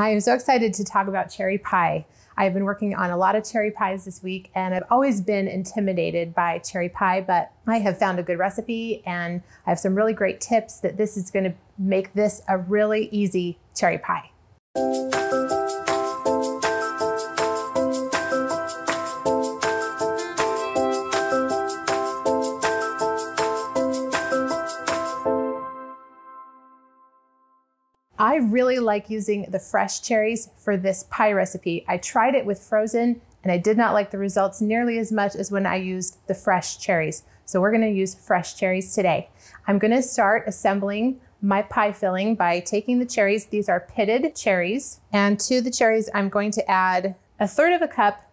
I am so excited to talk about cherry pie. I've been working on a lot of cherry pies this week, and I've always been intimidated by cherry pie, but I have found a good recipe and I have some really great tips that this is going to make this a really easy cherry pie. I really like using the fresh cherries for this pie recipe. I tried it with frozen and I did not like the results nearly as much as when I used the fresh cherries. So we're gonna use fresh cherries today. I'm gonna start assembling my pie filling by taking the cherries. These are pitted cherries. And to the cherries, I'm going to add 1/3 cup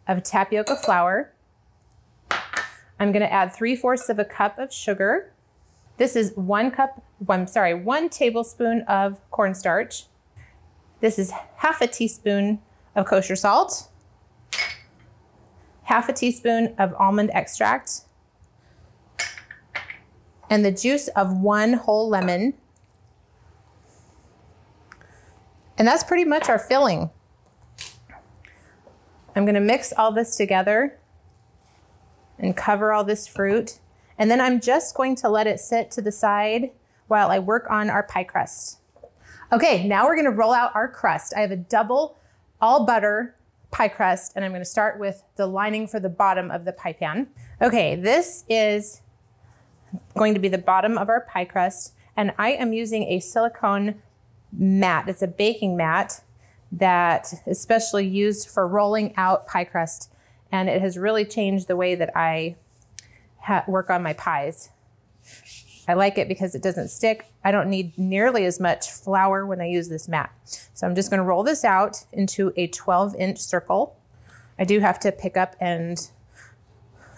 of tapioca flour. I'm gonna add 3/4 cup of sugar. This is 1 tablespoon of cornstarch. This is 1/2 teaspoon of kosher salt, 1/2 teaspoon of almond extract, and the juice of 1 whole lemon. And that's pretty much our filling. I'm gonna mix all this together and cover all this fruit. And then I'm just going to let it sit to the side while I work on our pie crust. Okay, now we're gonna roll out our crust. I have a double all butter pie crust, and I'm gonna start with the lining for the bottom of the pie pan. Okay, this is going to be the bottom of our pie crust, and I am using a silicone mat. It's a baking mat that is specially used for rolling out pie crust, and it has really changed the way that I work on my pies. I like it because it doesn't stick. I don't need nearly as much flour when I use this mat. So I'm just gonna roll this out into a 12-inch circle. I do have to pick up and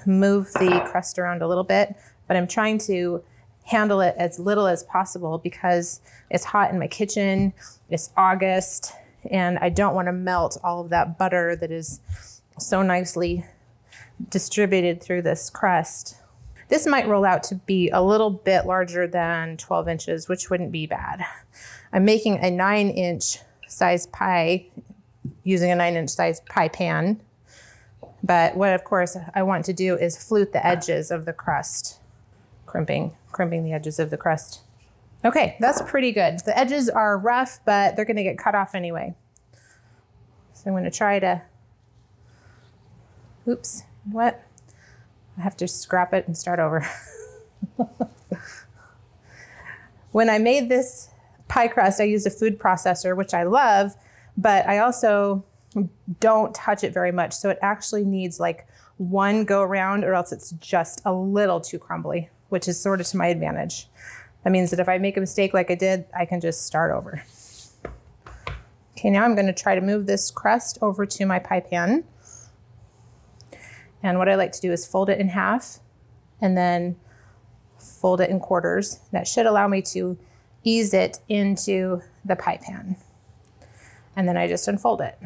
move the crust around a little bit, but I'm trying to handle it as little as possible because it's hot in my kitchen, it's August, and I don't wanna melt all of that butter that is so nicely distributed through this crust. This might roll out to be a little bit larger than 12 inches, which wouldn't be bad. I'm making a 9-inch size pie using a 9-inch size pie pan. But what of course I want to do is flute the edges of the crust, crimping the edges of the crust. Okay, that's pretty good. The edges are rough, but they're gonna get cut off anyway. So I'm gonna try to, oops. What? I have to scrap it and start over. When I made this pie crust, I used a food processor, which I love, but I also don't touch it very much. So it actually needs like 1 go around or else it's just a little too crumbly, which is sort of to my advantage. That means that if I make a mistake like I did, I can just start over. Okay, now I'm gonna try to move this crust over to my pie pan. And what I like to do is fold it in half and then fold it in quarters. That should allow me to ease it into the pie pan. And then I just unfold it.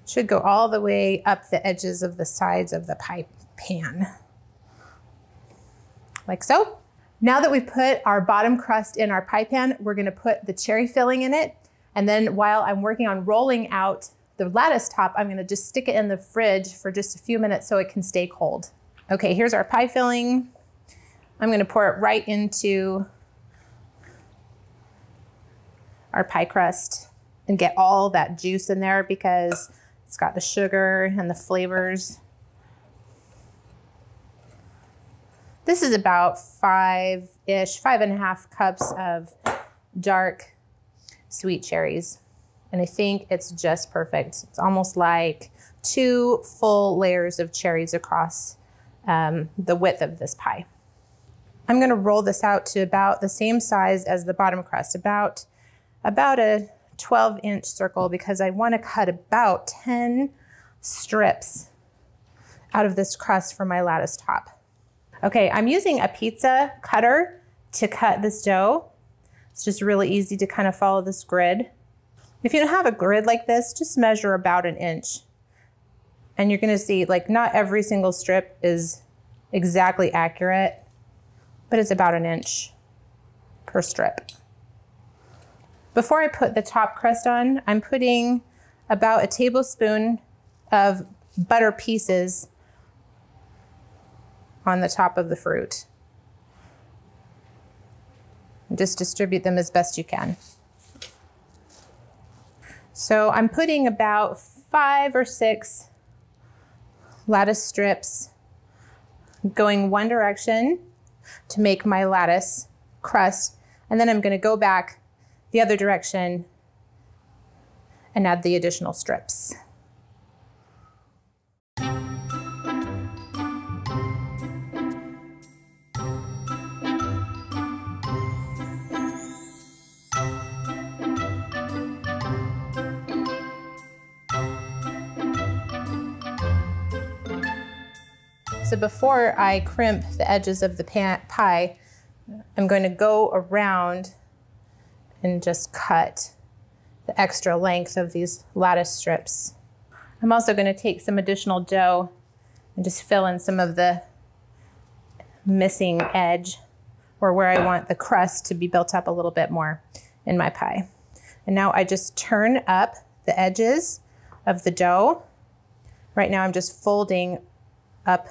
Should go all the way up the edges of the sides of the pie pan, like so. Now that we've put our bottom crust in our pie pan, we're gonna put the cherry filling in it. And then while I'm working on rolling out the lattice top, I'm gonna just stick it in the fridge for just a few minutes so it can stay cold. Okay, here's our pie filling. I'm gonna pour it right into our pie crust and get all that juice in there because it's got the sugar and the flavors. This is about 5.5 cups of dark sweet cherries. And I think it's just perfect. It's almost like 2 full layers of cherries across the width of this pie. I'm gonna roll this out to about the same size as the bottom crust, about a 12-inch circle because I wanna cut about 10 strips out of this crust for my lattice top. Okay, I'm using a pizza cutter to cut this dough. It's just really easy to kind of follow this grid. If you don't have a grid like this, just measure about 1 inch. And you're gonna see like not every single strip is exactly accurate, but it's about 1 inch per strip. Before I put the top crust on, I'm putting about a tablespoon of butter pieces on the top of the fruit. Just distribute them as best you can. So I'm putting about 5 or 6 lattice strips going one direction to make my lattice crust. And then I'm going to go back the other direction and add the additional strips. So before I crimp the edges of the pie, I'm going to go around and just cut the extra length of these lattice strips. I'm also going to take some additional dough and just fill in some of the missing edge, or where I want the crust to be built up a little bit more in my pie. And now I just turn up the edges of the dough. Right now I'm just folding up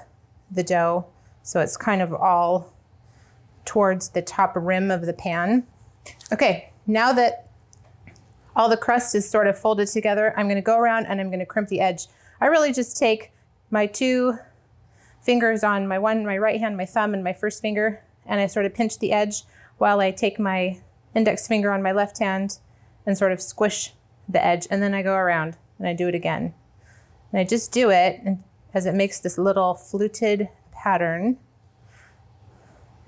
the dough so it's kind of all towards the top rim of the pan. Okay, now that all the crust is sort of folded together, I'm gonna go around and I'm gonna crimp the edge. I really just take my 2 fingers on my right hand, my thumb, and my first finger, and I sort of pinch the edge while I take my index finger on my left hand and sort of squish the edge, and then I go around and I do it again. And I just do it as it makes this little fluted pattern.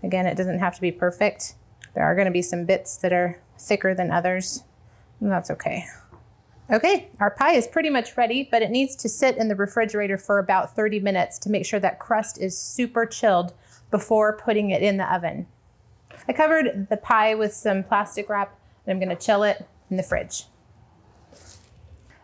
Again, it doesn't have to be perfect. There are gonna be some bits that are thicker than others, and that's okay. Okay, our pie is pretty much ready, but it needs to sit in the refrigerator for about 30 minutes to make sure that crust is super chilled before putting it in the oven. I covered the pie with some plastic wrap, and I'm gonna chill it in the fridge.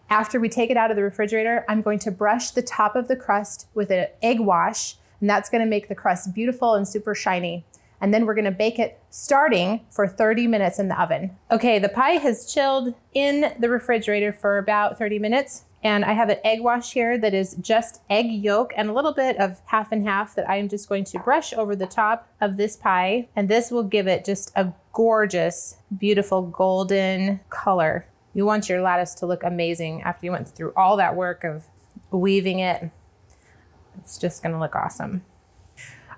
After we take it out of the refrigerator, I'm going to brush the top of the crust with an egg wash, and that's gonna make the crust beautiful and super shiny. And then we're gonna bake it starting for 30 minutes in the oven. Okay, the pie has chilled in the refrigerator for about 30 minutes, and I have an egg wash here that is just egg yolk and a little bit of half and half that I am just going to brush over the top of this pie, and this will give it just a gorgeous, beautiful golden color. You want your lattice to look amazing after you went through all that work of weaving it. It's just gonna look awesome.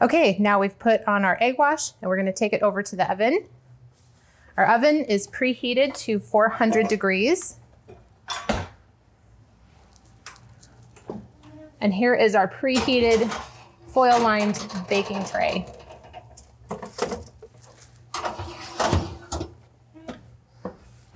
Okay, now we've put on our egg wash and we're gonna take it over to the oven. Our oven is preheated to 400 degrees. And here is our preheated foil-lined baking tray.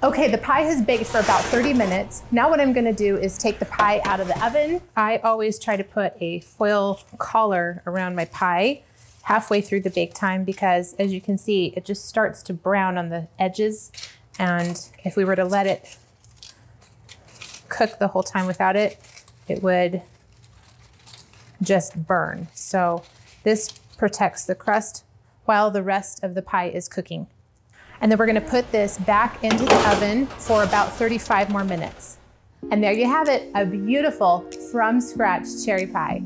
Okay, the pie has baked for about 30 minutes. Now what I'm gonna do is take the pie out of the oven. I always try to put a foil collar around my pie halfway through the bake time because, as you can see, it just starts to brown on the edges. And if we were to let it cook the whole time without it, it would just burn. So this protects the crust while the rest of the pie is cooking. And then we're gonna put this back into the oven for about 35 more minutes. And there you have it, a beautiful from scratch cherry pie.